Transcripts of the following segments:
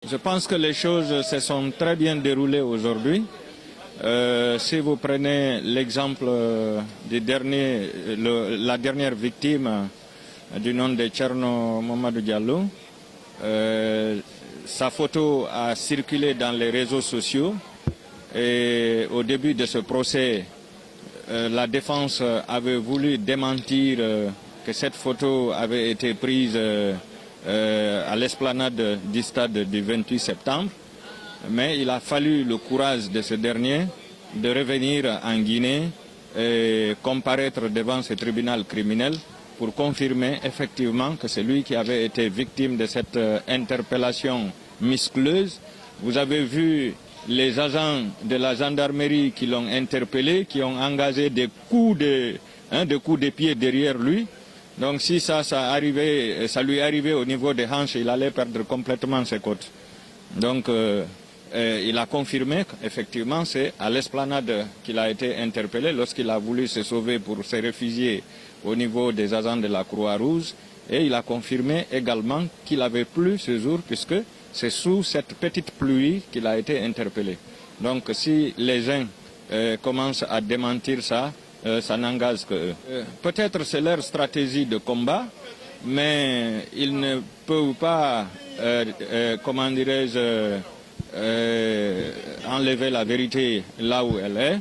Je pense que les choses se sont très bien déroulées aujourd'hui. Si vous prenez l'exemple la dernière victime du nom de Tcherno Mamadou Diallo, sa photo a circulé dans les réseaux sociaux et au début de ce procès, la défense avait voulu démentir que cette photo avait été prise à l'esplanade du stade du 28 septembre. Mais il a fallu le courage de ce dernier de revenir en Guinée et comparaître devant ce tribunal criminel pour confirmer effectivement que c'est lui qui avait été victime de cette interpellation muscleuse. Vous avez vu les agents de la gendarmerie qui l'ont interpellé, qui ont engagé des coups de pied derrière lui. Donc si ça lui arrivait au niveau des hanches, il allait perdre complètement ses côtes. Donc il a confirmé qu'effectivement c'est à l'esplanade qu'il a été interpellé lorsqu'il a voulu se sauver pour se réfugier au niveau des agents de la Croix-Rouge. Et il a confirmé également qu'il avait plu ce jour puisque c'est sous cette petite pluie qu'il a été interpellé. Donc si les gens commencent à démentir ça, ça n'engage que eux. Peut-être c'est leur stratégie de combat, mais ils ne peuvent pas, comment dirais-je, enlever la vérité là où elle est.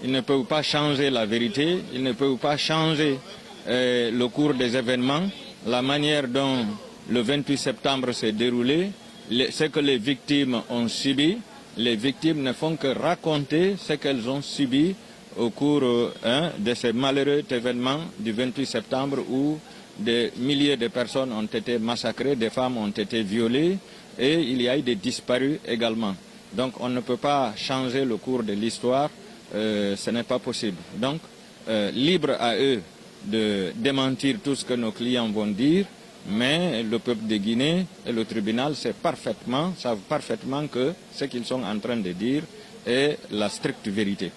Ils ne peuvent pas changer la vérité, ils ne peuvent pas changer le cours des événements, la manière dont le 28 septembre s'est déroulé, ce que les victimes ont subi. Les victimes ne font que raconter ce qu'elles ont subi au cours de ces malheureux événements du 28 septembre où des milliers de personnes ont été massacrées, des femmes ont été violées et il y a eu des disparus également. Donc on ne peut pas changer le cours de l'histoire, ce n'est pas possible. Donc libre à eux de démentir tout ce que nos clients vont dire, mais le peuple de Guinée et le tribunal savent parfaitement que ce qu'ils sont en train de dire est la stricte vérité.